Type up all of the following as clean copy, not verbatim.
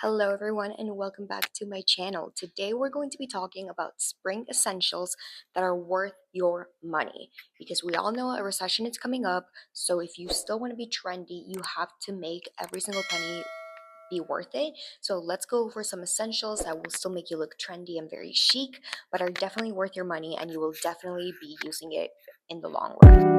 Hello everyone and welcome back to my channel. Today we're going to be talking about spring essentials that are worth your money because we all know a recession is coming up. So if you still want to be trendy, you have to make every single penny be worth it. So let's go over some essentials that will still make you look trendy and very chic, but are definitely worth your money and you will definitely be using it in the long run.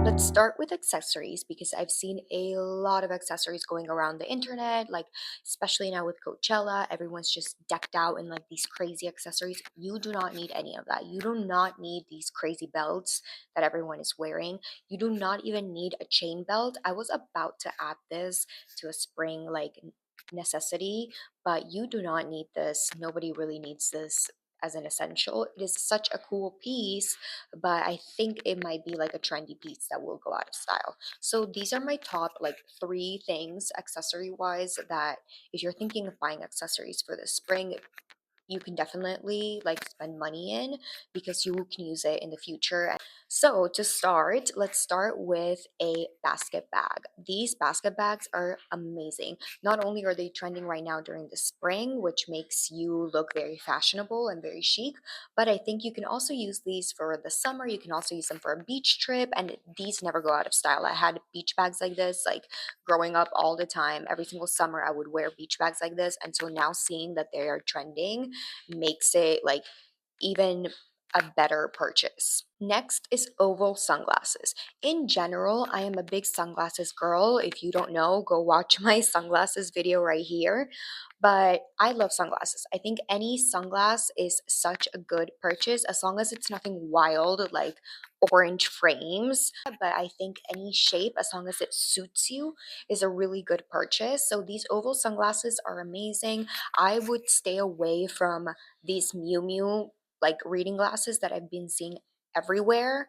Let's start with accessories because I've seen a lot of accessories going around the internet, like especially now with Coachella, everyone's just decked out in like these crazy accessories. You do not need any of that. You do not need these crazy belts that everyone is wearing. You do not even need a chain belt. I was about to add this to a spring necessity, but you do not need this. Nobody really needs this as an essential. It is such a cool piece, but I think it might be like a trendy piece that will go out of style. So these are my top like three things accessory wise that if you're thinking of buying accessories for the spring, you can definitely like spend money in because you can use it in the future. So to start, let's start with a basket bag. These basket bags are amazing. Not only are they trending right now during the spring, which makes you look very fashionable and very chic, but I think you can also use these for the summer. You can also use them for a beach trip, and these never go out of style. I had beach bags like this like growing up all the time. Every single summer I would wear beach bags like this, and so now seeing that they are trending makes it like even a better purchase. Next is oval sunglasses. In general, I am a big sunglasses girl. If you don't know, go watch my sunglasses video right here. But I love sunglasses. I think any sunglass is such a good purchase as long as it's nothing wild like orange frames. But I think any shape, as long as it suits you, is a really good purchase. So these oval sunglasses are amazing. I would stay away from these Miu Miu like reading glasses that I've been seeing everywhere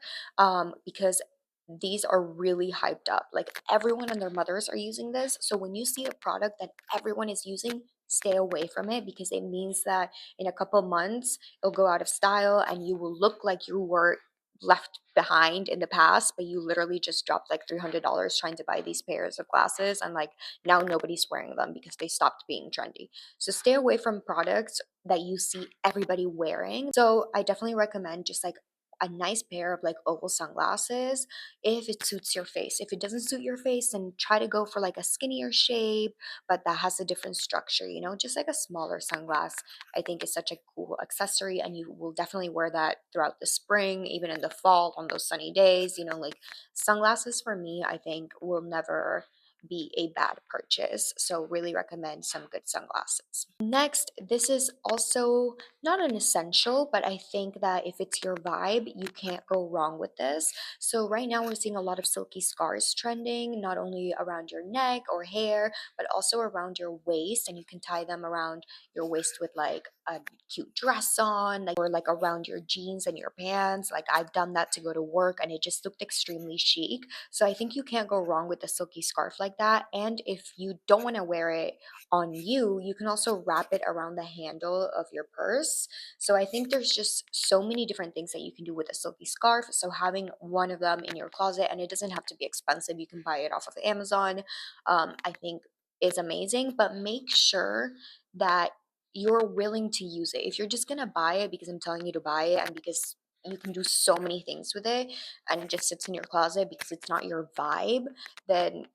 because these are really hyped up. Like everyone and their mothers are using this. So when you see a product that everyone is using, stay away from it because it means that in a couple months it'll go out of style and you will look like you were left behind in the past, but you literally just dropped like $300 trying to buy these pairs of glasses and like now nobody's wearing them because they stopped being trendy. So stay away from products that you see everybody wearing. So I definitely recommend just like a nice pair of like oval sunglasses if it suits your face. If it doesn't suit your face, then try to go for like a skinnier shape, but that has a different structure, just like a smaller sunglass. I think is such a cool accessory, and you will definitely wear that throughout the spring, even in the fall on those sunny days. Like sunglasses for me, I think will never be a bad purchase. So really recommend some good sunglasses. Next, this is also not an essential, but I think that if it's your vibe, you can't go wrong with this. So right now we're seeing a lot of silky scarves trending, not only around your neck or hair, but also around your waist, and you can tie them around your waist with like a cute dress on, like or like around your jeans and your pants. Like I've done that to go to work and it just looked extremely chic. So I think you can't go wrong with a silky scarf like that. And if you don't want to wear it on you, you can also wrap it around the handle of your purse. So I think there's just so many different things that you can do with a silky scarf. So having one of them in your closet, and it doesn't have to be expensive, you can buy it off of Amazon, I think is amazing. But make sure that you're willing to use it. If you're just gonna buy it because I'm telling you to buy it and because you can do so many things with it and it just sits in your closet because it's not your vibe, then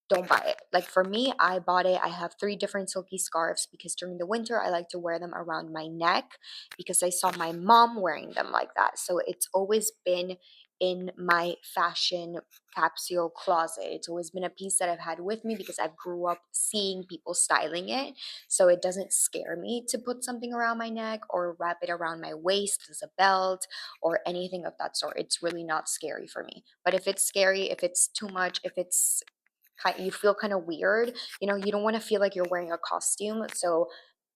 don't buy it. Like for me, I bought it. I have three different silky scarves because during the winter I like to wear them around my neck because I saw my mom wearing them like that. So it's always been in my fashion capsule closet. It's always been a piece that I've had with me because I've grew up seeing people styling it. So it doesn't scare me to put something around my neck or wrap it around my waist as a belt or anything of that sort. It's really not scary for me. But if it's scary, if it's too much, if it's you feel kind of weird, you don't want to feel like you're wearing a costume. So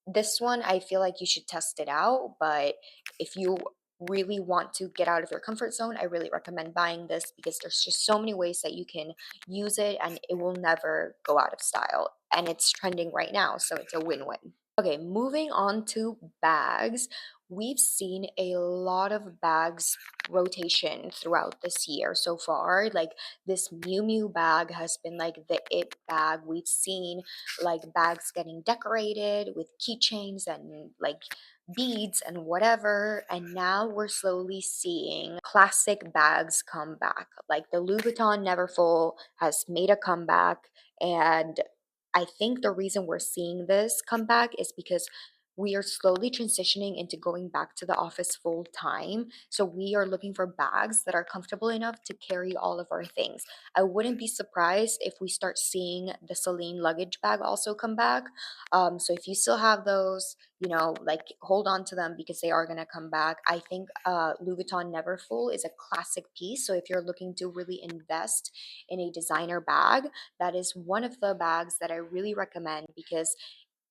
this one, I feel like you should test it out. But if you really want to get out of your comfort zone, I really recommend buying this because there's just so many ways that you can use it and it will never go out of style. And it's trending right now, so it's a win-win. Okay, moving on to bags. We've seen a lot of bags rotation throughout this year so far. Like this Miu Miu bag has been like the it bag. We've seen like bags getting decorated with keychains and like beads and whatever. And now we're slowly seeing classic bags come back. Like the Louis Vuitton Neverfull has made a comeback, and I think the reason we're seeing this come back is because we are slowly transitioning into going back to the office full time. So we are looking for bags that are comfortable enough to carry all of our things. I wouldn't be surprised if we start seeing the Celine luggage bag also come back. So if you still have those, like hold on to them because they are going to come back. I think Louis Vuitton Neverfull is a classic piece. So if you're looking to really invest in a designer bag, that is one of the bags that I really recommend because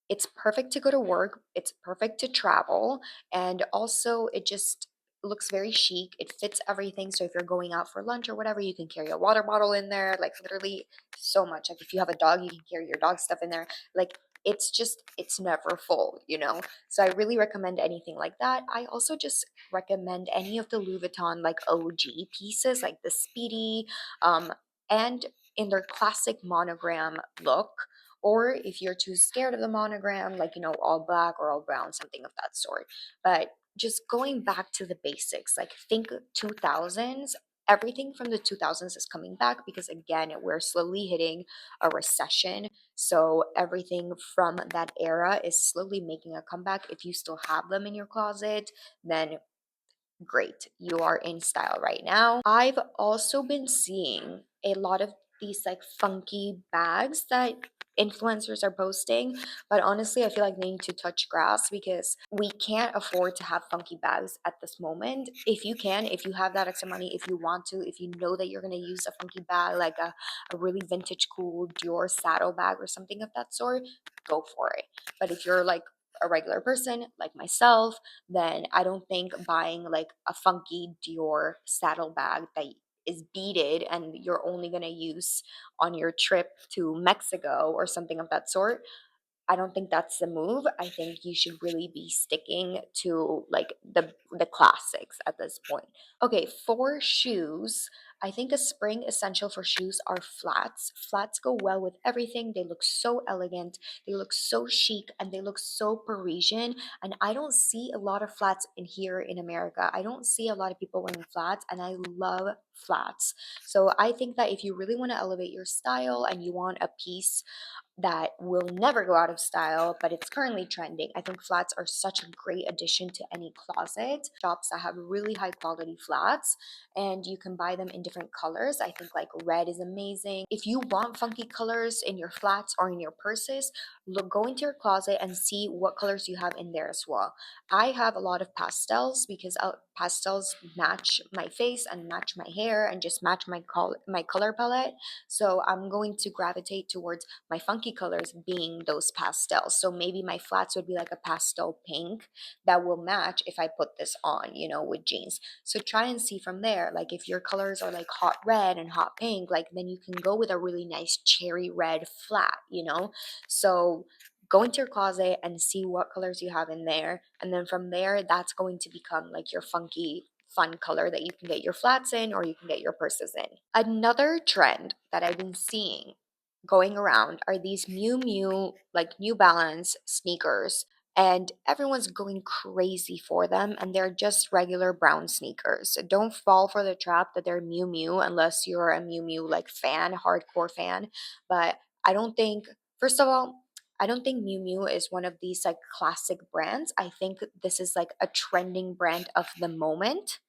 it's perfect to go to work, it's perfect to travel, and also it just looks very chic. It fits everything. So if you're going out for lunch or whatever, you can carry a water bottle in there, like literally so much. Like if you have a dog, you can carry your dog stuff in there. Like it's never full. So I really recommend anything like that. I also just recommend any of the Louis Vuitton like OG pieces, like the Speedy, um, and in their classic monogram look, or if you're too scared of the monogram, like, all black or all brown, something of that sort. But just going back to the basics, like think 2000s, everything from the 2000s is coming back because, again, we're slowly hitting a recession. So everything from that era is slowly making a comeback. If you still have them in your closet, then great, you are in style right now. I've also been seeing a lot of these like funky bags that influencers are posting, but honestly, I feel like they need to touch grass because we can't afford to have funky bags at this moment. If you can, if you have that extra money, if you want to, if you know that you're going to use a funky bag, like a really vintage cool Dior saddle bag or something of that sort, go for it. But if you're like a regular person like myself, then I don't think buying like a funky Dior saddle bag that is beaded and you're only going to use on your trip to Mexico or something of that sort, I don't think that's the move. I think you should really be sticking to like the classics at this point. Okay, for shoes, I think a spring essential for shoes are flats. Flats go well with everything. They look so elegant, they look so chic, and they look so Parisian. And I don't see a lot of flats in here in America. I don't see a lot of people wearing flats, and I love flats. So I think that if you really want to elevate your style and you want a piece that will never go out of style, but it's currently trending. I think flats are such a great addition to any closet. Shops that have really high quality flats, and you can buy them in different colors. I think like red is amazing. If you want funky colors in your flats or in your purses, go into your closet and see what colors you have in there as well. I have a lot of pastels because pastels match my face and match my hair and just match my color palette. So I'm going to gravitate towards my funky colors being those pastels. So maybe my flats would be like a pastel pink that will match if I put this on, with jeans. So try and see from there. Like if your colors are like hot red and hot pink, like then you can go with a really nice cherry red flat. So go into your closet and see what colors you have in there. And then from there, that's going to become like your funky fun color that you can get your flats in or you can get your purses in. Another trend that I've been seeing going around are these Miu Miu, like New Balance sneakers. And everyone's going crazy for them, and they're just regular brown sneakers. So don't fall for the trap that they're Miu Miu unless you're a Miu Miu like fan, hardcore fan. But I don't think, first of all, I don't think Miu Miu is one of these like classic brands. I think this is like a trending brand of the moment.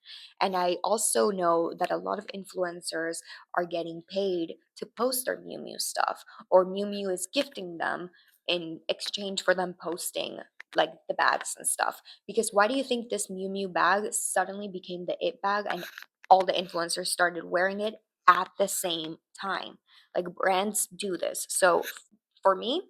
And I also know that a lot of influencers are getting paid to post their Miu Miu stuff, or Miu Miu is gifting them in exchange for them posting like the bags and stuff. Because why do you think this Miu Miu bag suddenly became the it bag and all the influencers started wearing it at the same time? Like brands do this. So for me,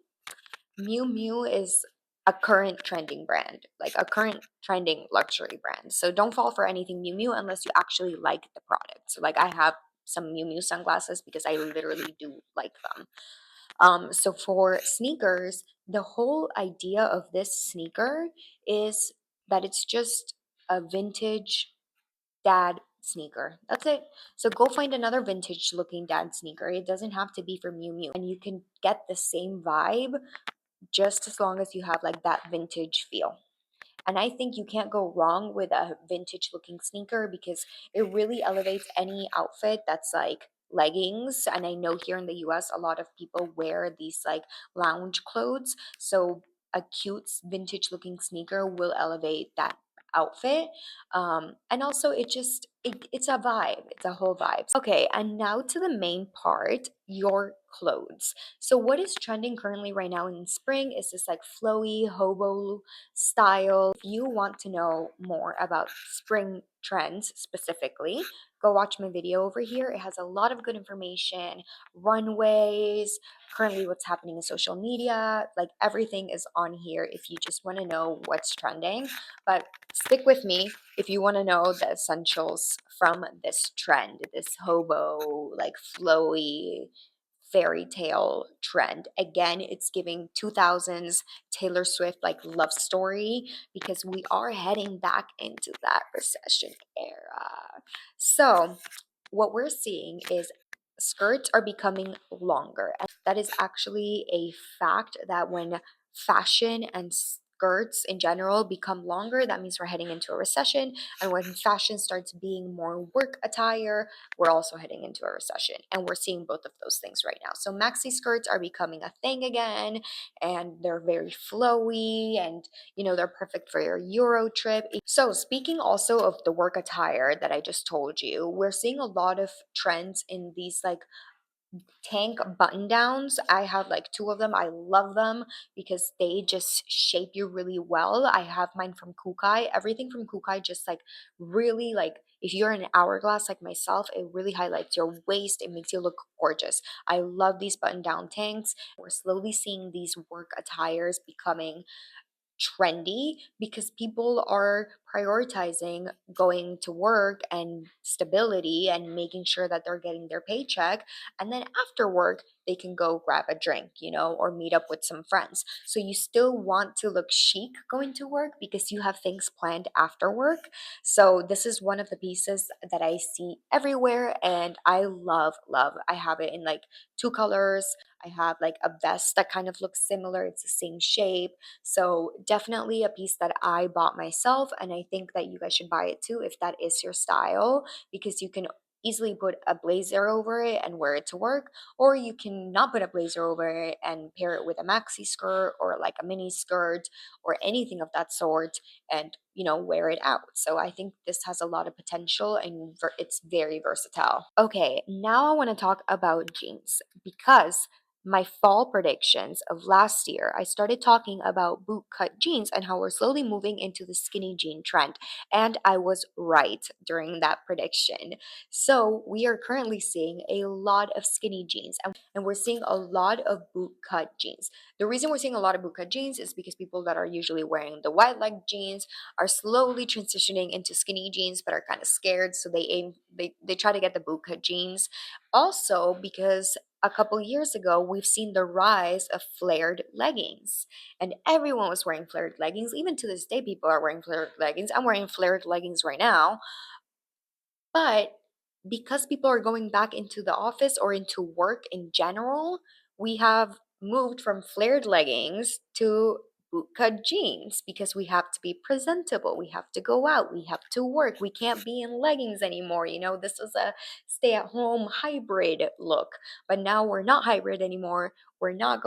Miu Miu is a current trending brand, like a current trending luxury brand. So don't fall for anything Miu Miu unless you actually like the product. So like I have some Miu Miu sunglasses because I literally do like them. So for sneakers, The whole idea of this sneaker is that it's just a vintage dad sneaker. That's it. So go find another vintage looking dad sneaker. It doesn't have to be from Miu Miu. And you can get the same vibe just as long as you have like that vintage feel. And I think you can't go wrong with a vintage looking sneaker because it really elevates any outfit that's like leggings. And I know here in the US, a lot of people wear these like lounge clothes. So a cute vintage looking sneaker will elevate that outfit. And also, it's a vibe, it's a whole vibe. Okay, and now to the main part, your clothes. So, what is trending currently right now in spring is this like flowy hobo style. If you want to know more about spring trends specifically, go watch my video over here. It has a lot of good information, runways, currently what's happening in social media, like everything is on here if you just want to know what's trending. But stick with me if you want to know the essentials from this trend, this hobo, like flowy fairy tale trend. Again, it's giving 2000s Taylor Swift like love story because we are heading back into that recession era. So, what we're seeing is skirts are becoming longer. And that is actually a fact that when fashion and skirts in general become longer, that means we're heading into a recession. And when fashion starts being more work attire, we're also heading into a recession. And we're seeing both of those things right now. So maxi skirts are becoming a thing again, and they're very flowy and they're perfect for your Euro trip. So, speaking also of the work attire that I just told you, we're seeing a lot of trends in these like tank button downs. I have like two of them. I love them because they just shape you really well. I have mine from Kukai. Everything from Kukai just like really like if you're an hourglass like myself, it really highlights your waist. It makes you look gorgeous. I love these button down tanks. We're slowly seeing these work attires becoming trendy because people are prioritizing going to work and stability and making sure that they're getting their paycheck. And then after work, they can go grab a drink, or meet up with some friends. So you still want to look chic going to work because you have things planned after work. So this is one of the pieces that I see everywhere and I love, love. I have it in like two colors. I have like a vest that kind of looks similar. It's the same shape. So, definitely a piece that I bought myself, and I think that you guys should buy it too if that is your style, because you can easily put a blazer over it and wear it to work, or you can not put a blazer over it and pair it with a maxi skirt or like a mini skirt or anything of that sort and wear it out. So I think this has a lot of potential and it's very versatile. Okay, now I want to talk about jeans because my fall predictions of last year, I started talking about bootcut jeans and how we're slowly moving into the skinny jean trend. And I was right during that prediction. So we are currently seeing a lot of skinny jeans and we're seeing a lot of bootcut jeans. The reason we're seeing a lot of bootcut jeans is because people that are usually wearing the wide leg jeans are slowly transitioning into skinny jeans but are kind of scared. So they try to get the bootcut jeans. Also, because a couple years ago, we've seen the rise of flared leggings, and everyone was wearing flared leggings. Even to this day, people are wearing flared leggings. I'm wearing flared leggings right now, but because people are going back into the office or into work in general, we have moved from flared leggings to bootcut jeans because we have to be presentable. We have to go out. We have to work. We can't be in leggings anymore. This is a stay at home hybrid look. But now we're not hybrid anymore. We're not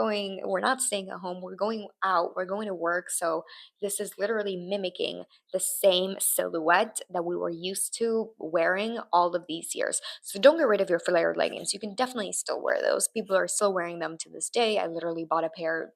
staying at home. We're going out. We're going to work. So this is literally mimicking the same silhouette that we were used to wearing all of these years. So don't get rid of your flared leggings. You can definitely still wear those. People are still wearing them to this day. I literally bought a pair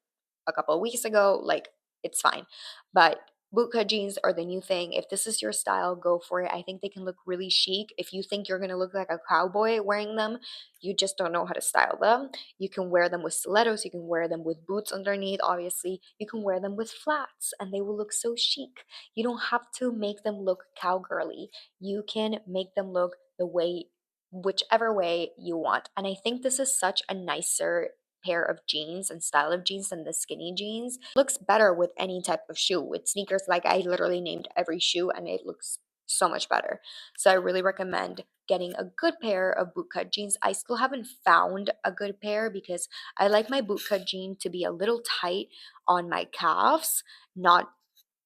a couple of weeks ago. Like, it's fine. But bootcut jeans are the new thing. If this is your style, go for it. I think they can look really chic. If you think you're going to look like a cowboy wearing them, you just don't know how to style them. You can wear them with stilettos. You can wear them with boots underneath, obviously. You can wear them with flats, and they will look so chic. You don't have to make them look cowgirly. You can make them look the way, whichever way you want. And I think this is such a nicer pair of jeans and style of jeans than the skinny jeans. Looks better with any type of shoe. With sneakers, like I literally named every shoe and it looks so much better. So I really recommend getting a good pair of bootcut jeans. I still haven't found a good pair because I like my bootcut jean to be a little tight on my calves, not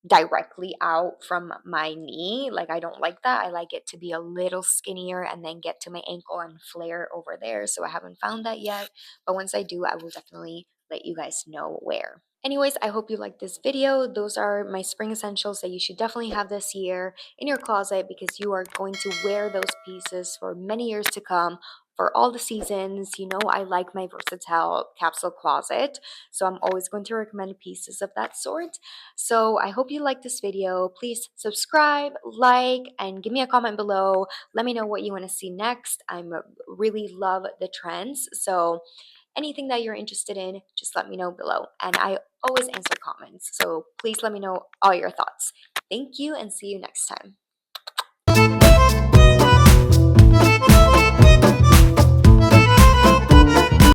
directly out from my knee. Like I don't like that. I like it to be a little skinnier and then get to my ankle and flare over there. So I haven't found that yet, but once I do, I will definitely let you guys know where. Anyways, I hope you liked this video. Those are my spring essentials that you should definitely have this year in your closet because you are going to wear those pieces for many years to come, for all the seasons. You know, I like my versatile capsule closet, so I'm always going to recommend pieces of that sort. So I hope you liked this video. Please subscribe, like, and give me a comment below. Let me know what you want to see next. I'm really love the trends. So anything that you're interested in, just let me know below. And I always answer comments. So please let me know all your thoughts. Thank you and see you next time.